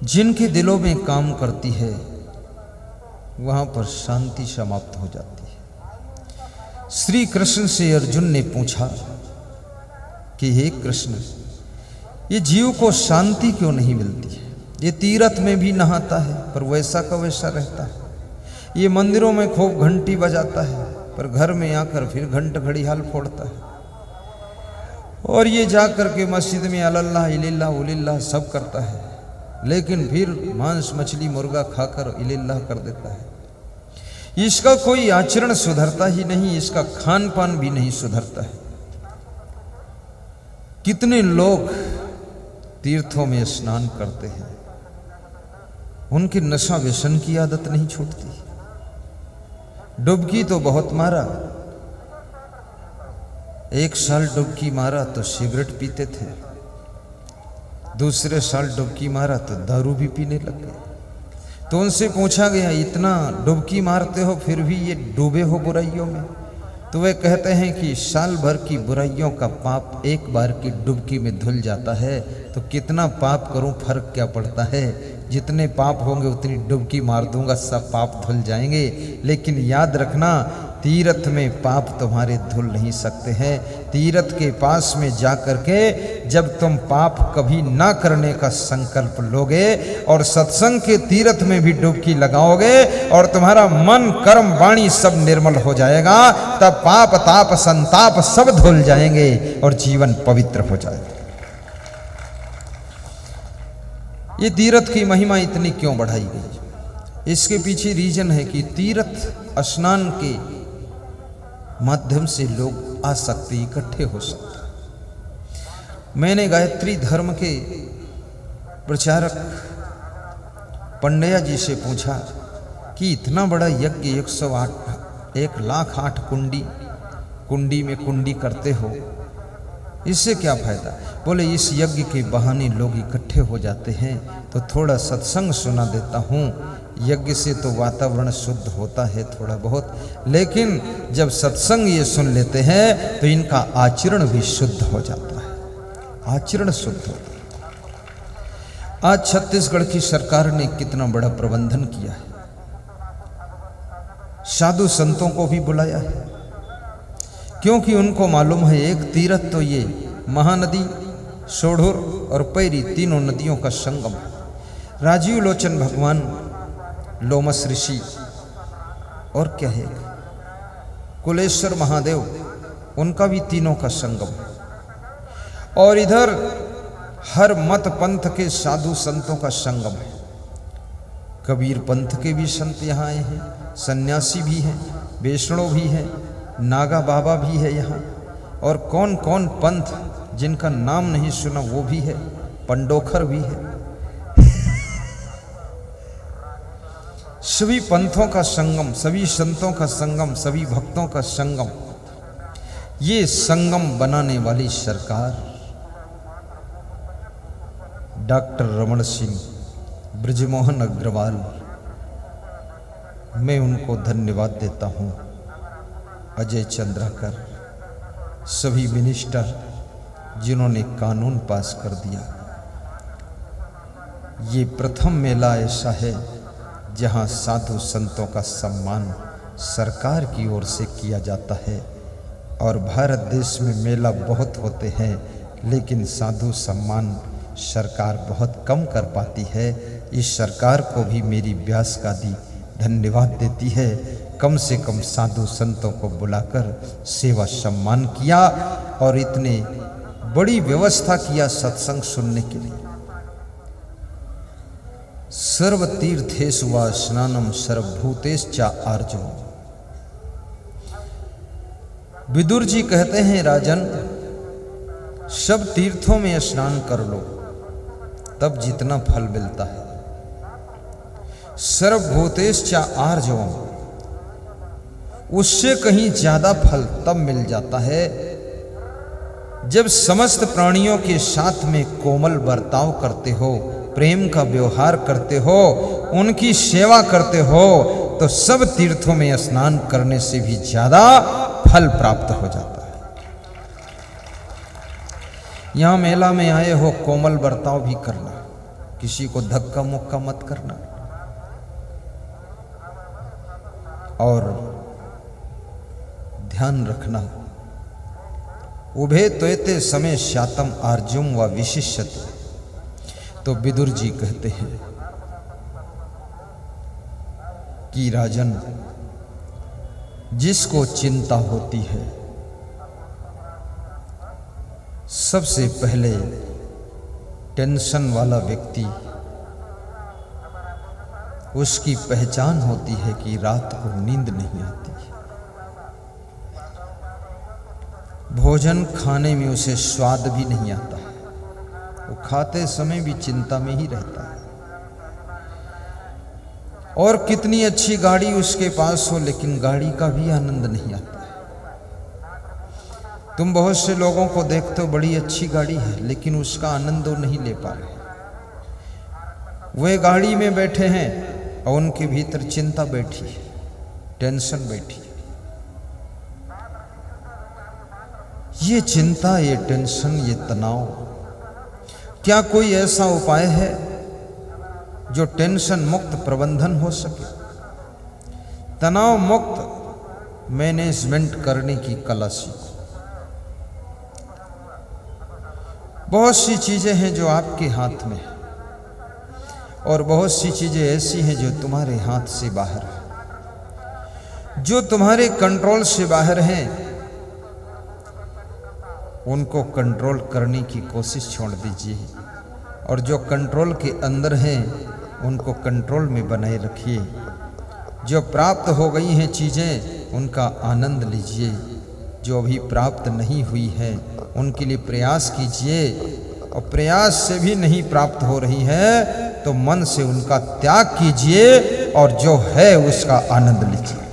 जिनके दिलों में काम करती है, वहां पर शांति समाप्त हो जाती है। श्री कृष्ण से अर्जुन ने पूछा कि हे कृष्ण, ये जीव को शांति क्यों नहीं मिलती है? ये तीर्थ में भी नहाता है पर वैसा का वैसा रहता है, ये मंदिरों में खूब घंटी बजाता है पर घर में आकर फिर घंट घड़ियाल फोड़ता है, और ये जाकर के मस्जिद में अल्लाह इल्लल्लाह उलिल्लाह सब करता है, लेकिन फिर मांस मछली मुर्गा खाकर इल्लल्लाह कर देता है। इसका कोई आचरण सुधरता ही नहीं, इसका खान पान भी नहीं सुधरता है। कितने लोग तीर्थों में स्नान करते हैं, उनकी नशा व्यसन की आदत नहीं छूटती। डुबकी तो बहुत मारा, 1 साल डुबकी मारा तो सिगरेट पीते थे, दूसरे साल डुबकी मारा तो दारू भी पीने लग गए। तो उनसे पूछा गया, इतना डुबकी मारते हो फिर भी ये डूबे हो बुराइयों में? तो वे कहते हैं कि साल भर की बुराइयों का पाप एक बार की डुबकी में धुल जाता है, तो कितना पाप करूं फर्क क्या पड़ता है, जितने पाप होंगे उतनी डुबकी मार दूंगा, सब पाप धुल जाएंगे। लेकिन याद रखना, तीर्थ में पाप तुम्हारे धुल नहीं सकते हैं। तीर्थ के पास में जाकर के जब तुम पाप कभी ना करने का संकल्प लोगे और सत्संग के तीर्थ में भी डुबकी लगाओगे और तुम्हारा मन कर्म वाणी सब निर्मल हो जाएगा, तब पाप ताप संताप सब धुल जाएंगे और जीवन पवित्र हो जाएगा। ये तीर्थ की महिमा इतनी क्यों बढ़ाई गई? इसके पीछे रीजन है कि तीर्थ स्नान के माध्यम से लोग आ सकते, इकट्ठे हो सकते। मैंने गायत्री धर्म के प्रचारक पंड्या जी से पूछा कि इतना बड़ा यज्ञ 1,08 कुंडी में कुंडी करते हो, इससे क्या फायदा? बोले इस यज्ञ के बहाने लोग इकट्ठे हो जाते हैं, तो थोड़ा सत्संग सुना देता हूँ। यज्ञ से तो वातावरण शुद्ध होता है थोड़ा बहुत, लेकिन जब सत्संग ये सुन लेते हैं तो इनका आचरण भी शुद्ध हो जाता है, आचरण शुद्ध होता है। आज छत्तीसगढ़ की सरकार ने कितना बड़ा प्रबंधन किया है, साधु संतों को भी बुलाया है, क्योंकि उनको मालूम है एक तीर्थ तो ये महानदी, सोढ़ुर और पैरी तीनों नदियों का संगम है। राजीव लोचन भगवान, लोमस ऋषि और क्या है कुलेश्वर महादेव, उनका भी तीनों का संगम है। और इधर हर मत पंथ के साधु संतों का संगम है। कबीर पंथ के भी संत यहाँ आए हैं, सन्यासी भी हैं, वैष्णव भी हैं, नागा बाबा भी है यहाँ, और कौन कौन पंथ जिनका नाम नहीं सुना वो भी है, पंडोखर भी है। सभी पंथों का संगम, सभी संतों का संगम, सभी भक्तों का संगम, ये संगम बनाने वाली सरकार डॉक्टर रमन सिंह, ब्रजमोहन अग्रवाल, मैं उनको धन्यवाद देता हूँ। अजय चंद्राकर, सभी मिनिस्टर जिन्होंने कानून पास कर दिया। ये प्रथम मेला ऐसा है जहाँ साधु संतों का सम्मान सरकार की ओर से किया जाता है। और भारत देश में मेला बहुत होते हैं, लेकिन साधु सम्मान सरकार बहुत कम कर पाती है। इस सरकार को भी मेरी व्यास गादी धन्यवाद देती है। कम से कम साधु संतों को बुलाकर सेवा सम्मान किया और इतने बड़ी व्यवस्था किया सत्संग सुनने के लिए। सर्व तीर्थेषु वा स्नानम सर्वभूतेश्चा आर्जवम्। विदुर जी कहते हैं, राजन सब तीर्थों में स्नान कर लो तब जितना फल मिलता है। सर्वभूतेश्चा आर्जवम्, उससे कहीं ज्यादा फल तब मिल जाता है जब समस्त प्राणियों के साथ में कोमल बर्ताव करते हो, प्रेम का व्यवहार करते हो, उनकी सेवा करते हो, तो सब तीर्थों में स्नान करने से भी ज्यादा फल प्राप्त हो जाता है। यहां मेला में आए हो, कोमल बर्ताव भी करना, किसी को धक्का मुक्का मत करना। और ध्यान रखना, उभे त्वेते समय श्यातम आर्जुम व विशिष्यते। तो विदुर जी कहते हैं कि राजन, जिसको चिंता होती है सबसे पहले टेंशन वाला व्यक्ति, उसकी पहचान होती है कि रात को नींद नहीं आती, भोजन खाने में उसे स्वाद भी नहीं आता है, वो खाते समय भी चिंता में ही रहता है। और कितनी अच्छी गाड़ी उसके पास हो, लेकिन गाड़ी का भी आनंद नहीं आता है। तुम बहुत से लोगों को देखते हो, बड़ी अच्छी गाड़ी है लेकिन उसका आनंद वो नहीं ले पा रहे। वे गाड़ी में बैठे हैं और उनके भीतर चिंता बैठी है, टेंशन बैठी है। ये चिंता, ये टेंशन, ये तनाव, क्या कोई ऐसा उपाय है जो टेंशन मुक्त प्रबंधन हो सके? तनाव मुक्त मैनेजमेंट करने की कला सीखो। बहुत सी चीजें हैं जो आपके हाथ में है और बहुत सी चीजें ऐसी हैं जो तुम्हारे हाथ से बाहर है। जो तुम्हारे कंट्रोल से बाहर हैं उनको कंट्रोल करने की कोशिश छोड़ दीजिए, और जो कंट्रोल के अंदर हैं उनको कंट्रोल में बनाए रखिए। जो प्राप्त हो गई हैं चीज़ें उनका आनंद लीजिए, जो अभी प्राप्त नहीं हुई है उनके लिए प्रयास कीजिए, और प्रयास से भी नहीं प्राप्त हो रही है तो मन से उनका त्याग कीजिए और जो है उसका आनंद लीजिए।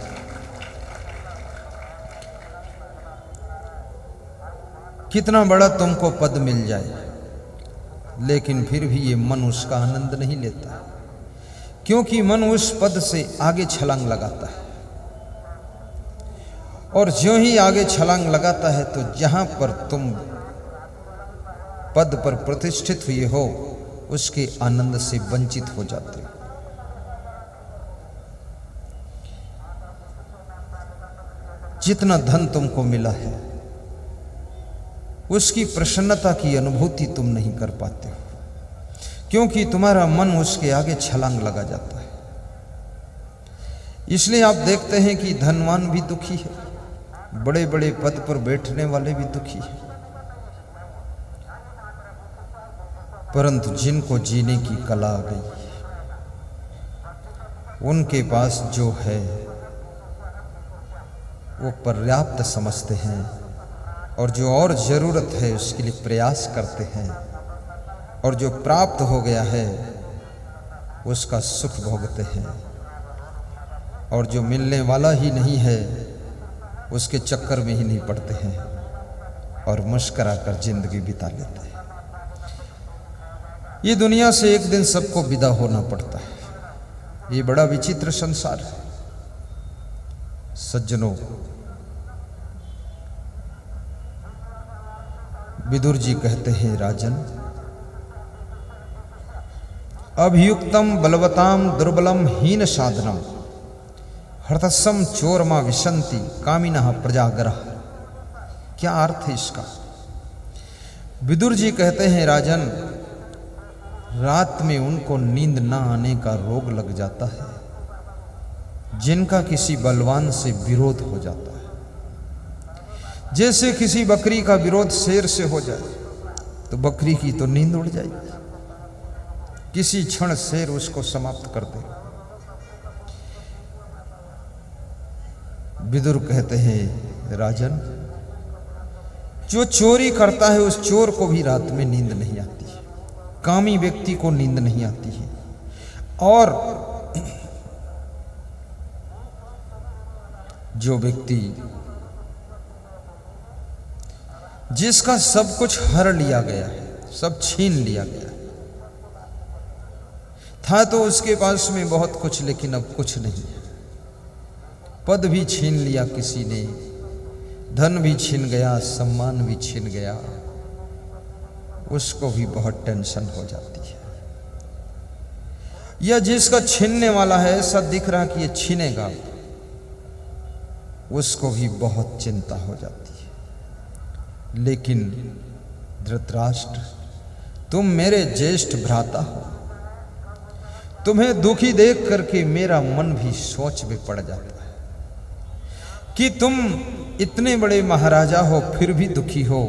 कितना बड़ा तुमको पद मिल जाए लेकिन फिर भी ये मन उसका आनंद नहीं लेता, क्योंकि मन उस पद से आगे छलांग लगाता है, और ज्यों ही आगे छलांग लगाता है तो जहां पर तुम पद पर प्रतिष्ठित हुए हो उसके आनंद से वंचित हो जाते हो। जितना धन तुमको मिला है उसकी प्रसन्नता की अनुभूति तुम नहीं कर पाते हो, क्योंकि तुम्हारा मन उसके आगे छलांग लगा जाता है। इसलिए आप देखते हैं कि धनवान भी दुखी है, बड़े बड़े पद पर बैठने वाले भी दुखी है, परंतु जिनको जीने की कला आ गई उनके पास जो है वो पर्याप्त समझते हैं, और जो और जरूरत है उसके लिए प्रयास करते हैं, और जो प्राप्त हो गया है उसका सुख भोगते हैं। और जो मिलने वाला ही नहीं है उसके चक्कर में ही नहीं पड़ते हैं और मुस्करा कर जिंदगी बिता लेते हैं। ये दुनिया से एक दिन सबको विदा होना पड़ता है। ये बड़ा विचित्र संसार है। सज्जनों, विदुर जी कहते हैं, राजन, अभियुक्तम बलवताम दुर्बलम हीन साधनम हृतसम चोरमा विशंति कामिनः प्रजागरः। क्या अर्थ है इसका? विदुर जी कहते हैं, राजन, रात में उनको नींद ना आने का रोग लग जाता है जिनका किसी बलवान से विरोध हो जाता है। जैसे किसी बकरी का विरोध शेर से हो जाए तो बकरी की तो नींद उड़ जाएगी, किसी क्षण शेर उसको समाप्त कर दे। विदुर कहते हैं, राजन, जो चोरी करता है उस चोर को भी रात में नींद नहीं आती है, कामी व्यक्ति को नींद नहीं आती है, और जो व्यक्ति जिसका सब कुछ हर लिया गया है, सब छीन लिया गया है, था तो उसके पास में बहुत कुछ लेकिन अब कुछ नहीं है। पद भी छीन लिया किसी ने, धन भी छीन गया, सम्मान भी छीन गया, उसको भी बहुत टेंशन हो जाती है। या जिसका छीनने वाला है, ऐसा दिख रहा कि ये छीनेगा, उसको भी बहुत चिंता हो जाती है। लेकिन धृतराष्ट्र, तुम मेरे ज्येष्ठ भ्राता हो, तुम्हें दुखी देख करके मेरा मन भी सोच में पड़ जाता है कि तुम इतने बड़े महाराजा हो फिर भी दुखी हो,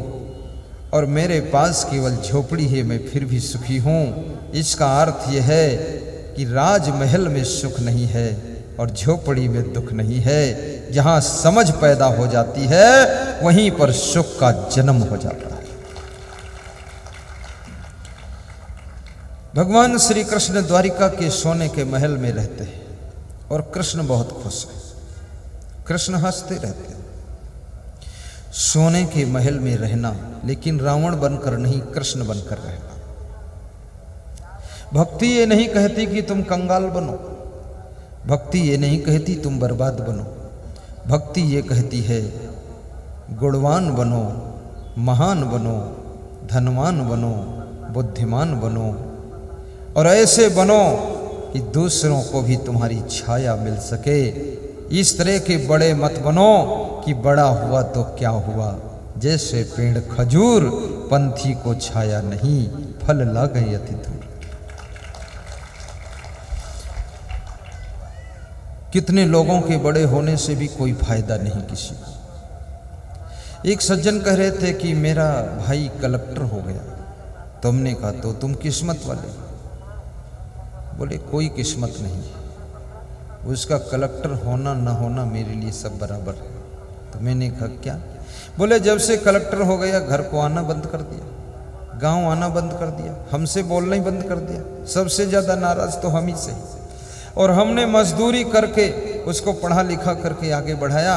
और मेरे पास केवल झोपड़ी है, मैं फिर भी सुखी हूं। इसका अर्थ यह है कि राजमहल में सुख नहीं है और झोपड़ी में दुख नहीं है। जहां समझ पैदा हो जाती है वहीं पर सुख का जन्म हो जाता है। भगवान श्री कृष्ण द्वारिका के सोने के महल में रहते हैं और कृष्ण बहुत खुश है। कृष्ण हंसते रहते हैं। सोने के महल में रहना, लेकिन रावण बनकर नहीं, कृष्ण बनकर रहना। भक्ति ये नहीं कहती कि तुम कंगाल बनो, भक्ति ये नहीं कहती तुम बर्बाद बनो। भक्ति ये कहती है गुणवान बनो, महान बनो, धनवान बनो, बुद्धिमान बनो, और ऐसे बनो कि दूसरों को भी तुम्हारी छाया मिल सके। इस तरह के बड़े मत बनो कि बड़ा हुआ तो क्या हुआ, जैसे पेड़ खजूर, पंथी को छाया नहीं, फल ला गए अति दूर। कितने लोगों के बड़े होने से भी कोई फायदा नहीं किसी को। एक सज्जन कह रहे थे कि मेरा भाई कलेक्टर हो गया। तो हमने कहा, तो तुम किस्मत वाले। बोले कोई किस्मत नहीं, उसका कलेक्टर होना ना होना मेरे लिए सब बराबर है। तो मैंने कहा क्या? बोले जब से कलेक्टर हो गया घर को आना बंद कर दिया, गांव आना बंद कर दिया, हमसे बोलना ही बंद कर दिया। सबसे ज़्यादा नाराज तो हम ही से, और हमने मजदूरी करके उसको पढ़ा लिखा करके आगे बढ़ाया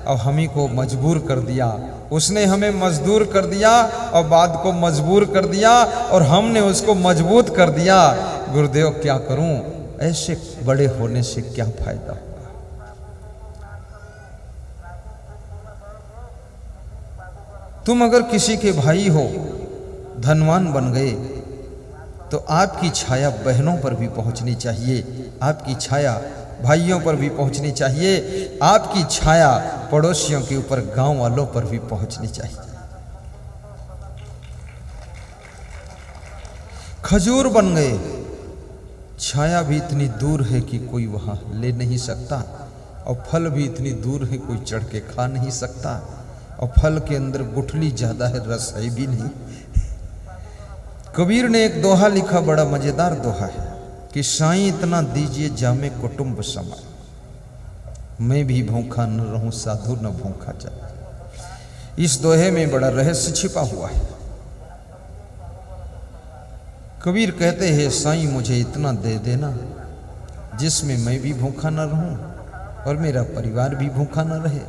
और हम ही को मजबूर कर दिया। उसने हमें मजदूर कर दिया और बाद को मजबूर कर दिया, और हमने उसको मजबूत कर दिया। गुरुदेव क्या करूं, ऐसे बड़े होने से क्या फायदा होगा। तुम अगर किसी के भाई हो, धनवान बन गए, तो आपकी छाया बहनों पर भी पहुंचनी चाहिए, आपकी छाया भाइयों पर भी पहुंचनी चाहिए, आपकी छाया पड़ोसियों के ऊपर, गांव वालों पर भी पहुंचनी चाहिए। खजूर बन गए, छाया भी इतनी दूर है कि कोई वहां ले नहीं सकता, और फल भी इतनी दूर है कोई चढ़ के खा नहीं सकता, और फल के अंदर गुठली ज्यादा है, रस है भी नहीं। कबीर ने एक दोहा लिखा, बड़ा मजेदार दोहा है कि साईं इतना दीजिए जामे कुटुंब समाए, मैं भी भूखा न रहूं साधु न भूखा जाए। इस दोहे में बड़ा रहस्य छिपा हुआ है। कबीर कहते हैं, साईं मुझे इतना दे देना जिसमें मैं भी भूखा न रहूं और मेरा परिवार भी भूखा न रहे।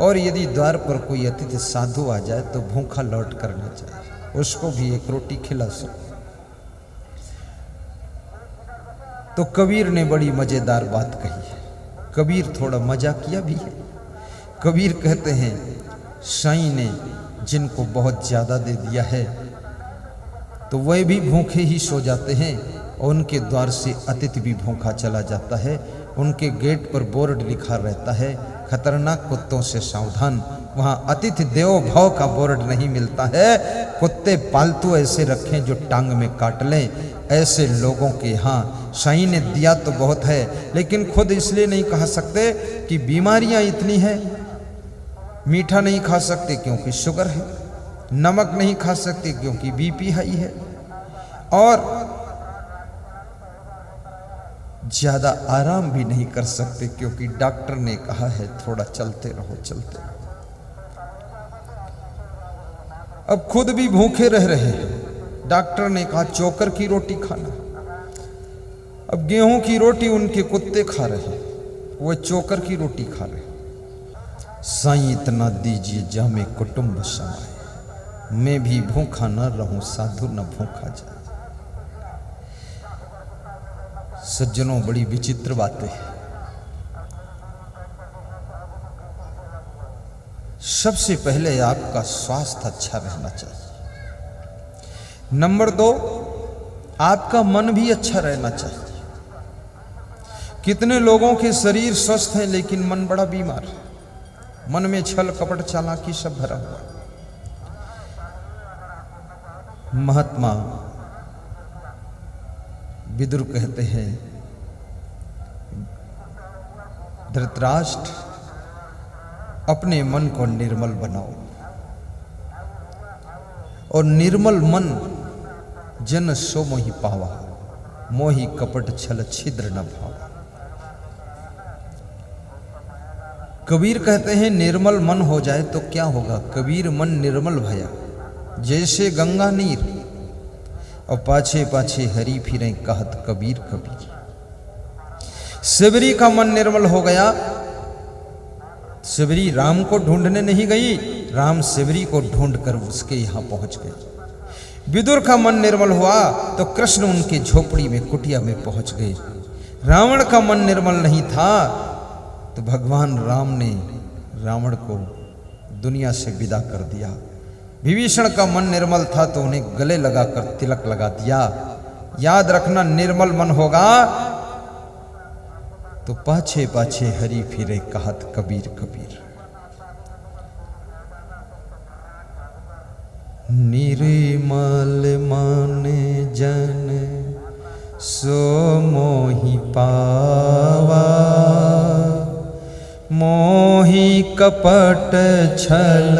और यदि द्वार पर कोई अतिथि साधु आ जाए तो भूखा लौट करना चाहिए, उसको भी एक रोटी खिला सको। तो कबीर ने बड़ी मजेदार बात कही है। कबीर थोड़ा मजाक किया भी है। कबीर कहते हैं साईं ने जिनको बहुत ज्यादा दे दिया है तो वह भी भूखे ही सो जाते हैं, और उनके द्वार से अतिथि भी भूखा चला जाता है। उनके गेट पर बोर्ड लिखा रहता है, खतरनाक कुत्तों से सावधान। वहाँ अतिथि देवो भव का बोर्ड नहीं मिलता है। कुत्ते पालतू ऐसे रखें जो टांग में काट लें, ऐसे लोगों के यहाँ साईं ने दिया तो बहुत है, लेकिन खुद इसलिए नहीं खा सकते कि बीमारियां इतनी हैं। मीठा नहीं खा सकते क्योंकि शुगर है, नमक नहीं खा सकते क्योंकि बीपी हाई है, और ज्यादा आराम भी नहीं कर सकते क्योंकि डॉक्टर ने कहा है थोड़ा चलते रहो चलते रहो। अब खुद भी भूखे रह रहे हैं। डॉक्टर ने कहा चोकर की रोटी खाना। अब गेहूं की रोटी उनके कुत्ते खा रहे हैं, वो चोकर की रोटी खा रहे हैं। साईं इतना दीजिए जामे कुटुंब समाए, मैं भी भूखा न रहूं साधु न भूखा जाए। सज्जनों, बड़ी विचित्र बातें हैं। सबसे पहले आपका स्वास्थ्य अच्छा रहना चाहिए। नंबर 2, आपका मन भी अच्छा रहना चाहिए। कितने लोगों के शरीर स्वस्थ हैं लेकिन मन बड़ा बीमार है, मन में छल कपट चालाकी सब भरा हुआ। महात्मा विदुर कहते हैं धृतराष्ट्र अपने मन को निर्मल बनाओ, और निर्मल मन जन सो मोहि पावा, मोहि कपट छल छिद्र न भावा। कबीर कहते हैं निर्मल मन हो जाए तो क्या होगा। कबीर मन निर्मल भया जैसे गंगा नीर, और पाछे पाछे हरी फिरे कहत कबीर कबीर। शिवरी का मन निर्मल हो गया। शिवरी राम को ढूंढने नहीं गई, राम शिवरी को ढूंढकर उसके यहां पहुंच गए। विदुर का मन निर्मल हुआ तो कृष्ण उनके झोपड़ी में कुटिया में पहुंच गए। रावण का मन निर्मल नहीं था तो भगवान राम ने रावण को दुनिया से विदा कर दिया। विभीषण का मन निर्मल था तो उन्हें गले लगाकर तिलक लगा दिया। याद रखना, निर्मल मन होगा तो पाछे पाछे हरी फिरे कहत कबीर कबीर। निर्मल मन जन सो मोहि पावा, मोहि कपट छल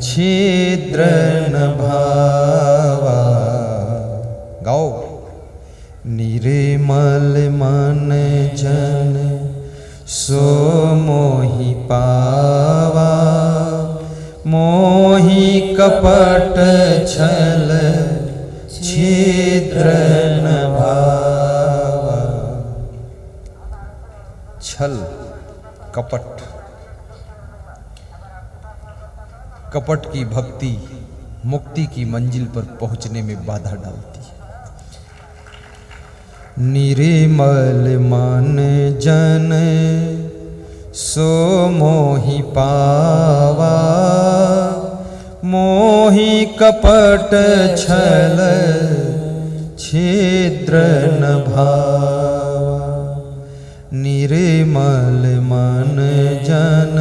छिद्र न भावा। गाओ। निर्मल मन जन सो मोहि पावा, मोहि कपट छल छिद्र न भावा। छल, कपट, कपट की भक्ति मुक्ति की मंजिल पर पहुंचने में बाधा डालती है। निर्मल मन जन सो मोहि पावा, मोहि कपट छल छिद्र न भावा। निर्मल मन जन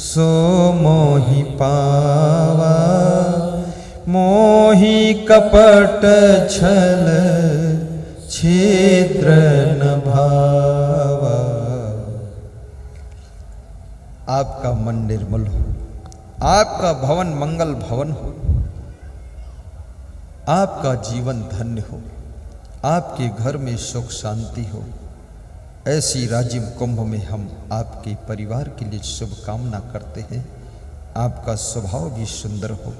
सो मोहि पावा, मोहि कपट छल छिद्र न भावा। आपका मन निर्मल हो, आपका भवन मंगल भवन हो, आपका जीवन धन्य हो, आपके घर में सुख शांति हो। ऐसी राजिम कुंभ में हम आपके परिवार के लिए शुभकामना करते हैं। आपका स्वभाव भी सुंदर हो,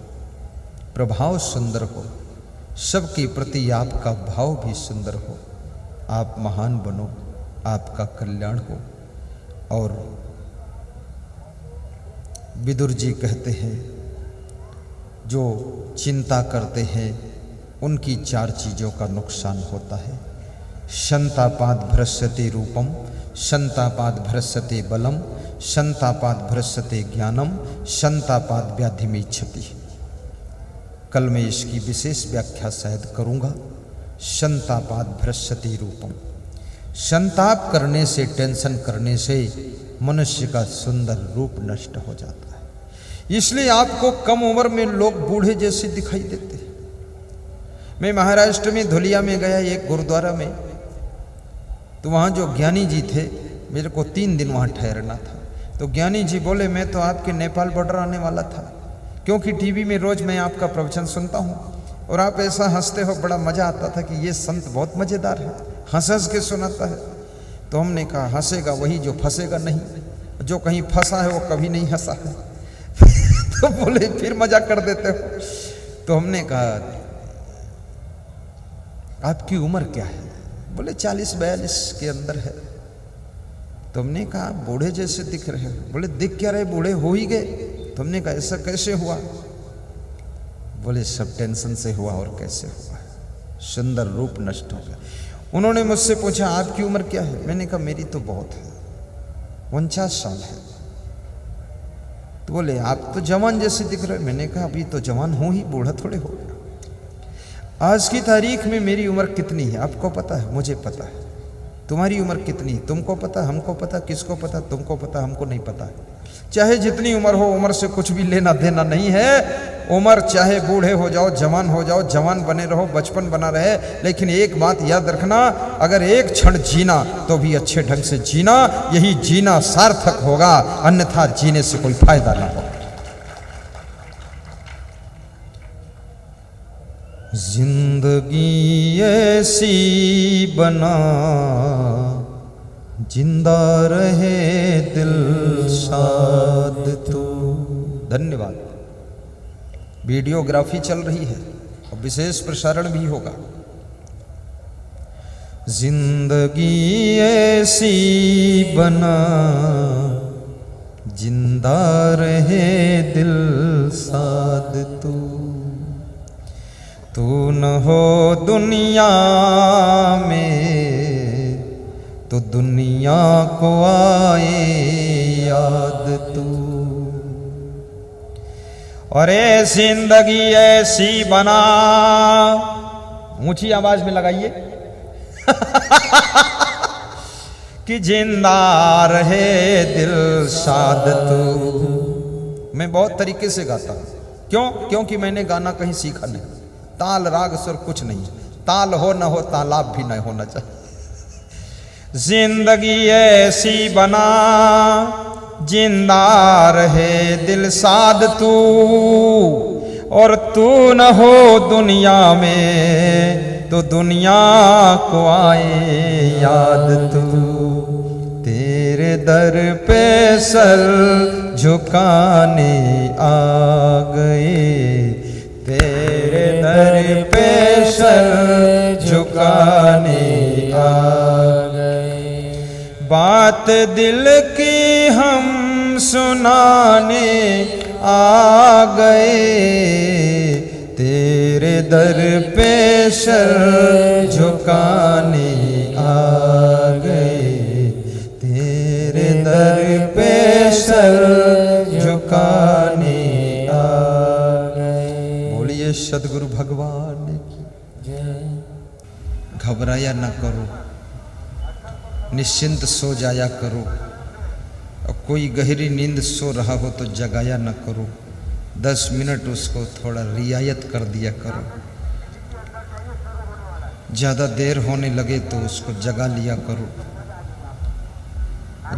प्रभाव सुंदर हो, सबके प्रति आपका भाव भी सुंदर हो। आप महान बनो, आपका कल्याण हो, और विदुर जी कहते हैं जो चिंता करते हैं उनकी 4 चीज़ों का नुकसान होता है। संतापाद भ्रस्यते रूपम, संतापाद भ्रस्यते बलम, संतापाद भ्रस्यते ज्ञानम, संतापाद व्याधि में क्षति। कल मैं इसकी विशेष व्याख्या शायद करूँगा। संतापाद भ्रस्यते रूपम, संताप करने से, टेंशन करने से मनुष्य का सुंदर रूप नष्ट हो जाता है। इसलिए आपको कम उम्र में लोग बूढ़े जैसे दिखाई देते हैं। मैं महाराष्ट्र में धुलिया में गया एक गुरुद्वारा में, तो वहाँ जो ज्ञानी जी थे, मेरे को 3 दिन वहाँ ठहरना था। तो ज्ञानी जी बोले मैं तो आपके नेपाल बॉर्डर आने वाला था, क्योंकि टीवी में रोज़ मैं आपका प्रवचन सुनता हूँ और आप ऐसा हंसते हो, बड़ा मज़ा आता था कि ये संत बहुत मज़ेदार है, हंस हंस के सुनाता है। तो हमने कहा हंसेगा वही जो फंसेगा नहीं, जो कहीं फंसा है वो कभी नहीं हंसा है। तो बोले फिर मजा कर देते हो। तो हमने कहा आपकी उम्र क्या है? बोले 40-42 के अंदर है। तो हमने कहा बूढ़े जैसे दिख रहे हो। बोले दिख क्या रहे, बूढ़े हो ही गए। तो हमने कहा ऐसा कैसे हुआ? बोले सब टेंशन से हुआ। और कैसे हुआ? सुंदर रूप नष्ट हो गया। उन्होंने मुझसे पूछा आपकी उम्र क्या है? मैंने कहा मेरी तो बहुत है, 49 साल है। तो बोले आप तो जवान जैसे दिख रहे हो। मैंने कहा अभी तो जवान हूं ही, बूढ़ा थोड़े हो गया। आज की तारीख में मेरी उम्र कितनी है आपको पता है? मुझे पता है। तुम्हारी उम्र कितनी? तुमको पता, हमको पता। किसको पता? तुमको पता, हमको नहीं पता। चाहे जितनी उम्र हो, उम्र से कुछ भी लेना देना नहीं है। उम्र चाहे बूढ़े हो जाओ, जवान हो जाओ, जवान बने रहो, बचपन बना रहे, लेकिन एक बात याद रखना, अगर एक क्षण जीना तो भी अच्छे ढंग से जीना, यही जीना सार्थक होगा, अन्यथा जीने से कोई फायदा ना होगा। जिंदगी ऐसी बना जिंदा रहे दिल साद तू। धन्यवाद। वीडियोग्राफी चल रही है और विशेष प्रसारण भी होगा। जिंदगी ऐसी बना जिंदा रहे दिल साद तू। तू न हो दुनिया में तो दुनिया को आए याद तू। और ये जिंदगी ऐसी बना, ऊंची आवाज में लगाइए कि जिंदा रहे दिल साद तू। मैं बहुत तरीके से गाता हूं। क्यों? क्योंकि मैंने गाना कहीं सीखा नहीं। ताल राग सुर कुछ नहीं, ताल हो न हो तालाब भी नहीं होना चाहिए। जिंदगी ऐसी बना जिंदा रहे दिल साद तू। और तू न हो दुनिया में तो दुनिया को आए याद तू। तेरे दर पे सर झुकाने आ गए, तेरे दर पे सर झुकाने आ गए। बात दिल की हम सुनाने आ गए, तेरे दर पे सर झुकाने आ गए, तेरे दर पे सर झुकाने आ गए। बोलिए सदगुरु भगवान की जय। घबराया न करो, निश्चिंत सो जाया करो। और कोई गहरी नींद सो रहा हो तो जगाया न करो। 10 मिनट उसको थोड़ा रियायत कर दिया करो। ज़्यादा देर होने लगे तो उसको जगा लिया करो।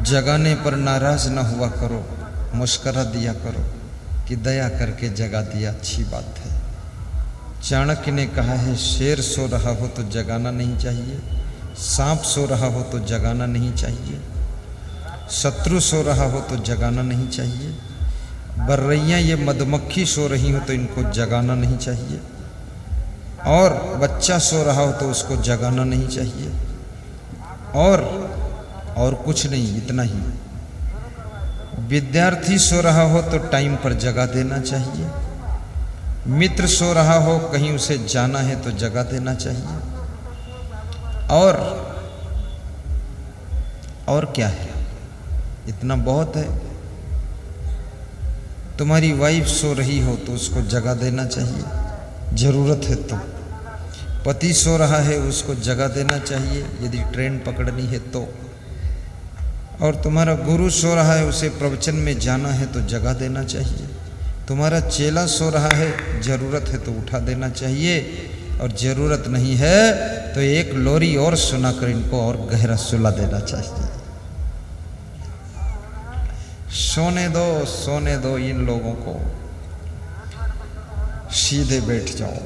जगाने पर नाराज न हुआ करो, मुस्करा दिया करो कि दया करके जगा दिया, अच्छी बात है। चाणक्य ने कहा है शेर सो रहा हो तो जगाना नहीं चाहिए, सांप सो रहा हो तो जगाना नहीं चाहिए, शत्रु सो रहा हो तो जगाना नहीं चाहिए, बर्रैयाँ ये मधुमक्खी सो रही हो तो इनको जगाना नहीं चाहिए, और बच्चा सो रहा हो तो उसको जगाना नहीं चाहिए, और कुछ नहीं, इतना ही। विद्यार्थी सो रहा हो तो टाइम पर जगा देना चाहिए। मित्र सो रहा हो, कहीं उसे जाना है तो जगा देना चाहिए। और क्या है, इतना बहुत है। तुम्हारी वाइफ सो रही हो तो उसको जगा देना चाहिए, जरूरत है तो। पति सो रहा है, उसको जगा देना चाहिए यदि ट्रेन पकड़नी है तो। और तुम्हारा गुरु सो रहा है, उसे प्रवचन में जाना है तो जगा देना चाहिए। तुम्हारा चेला सो रहा है, जरूरत है तो उठा देना चाहिए, और जरूरत नहीं है तो एक लोरी और सुनाकर इनको और गहरा सुला देना चाहिए। सोने दो इन लोगों को, सीधे बैठ जाओ।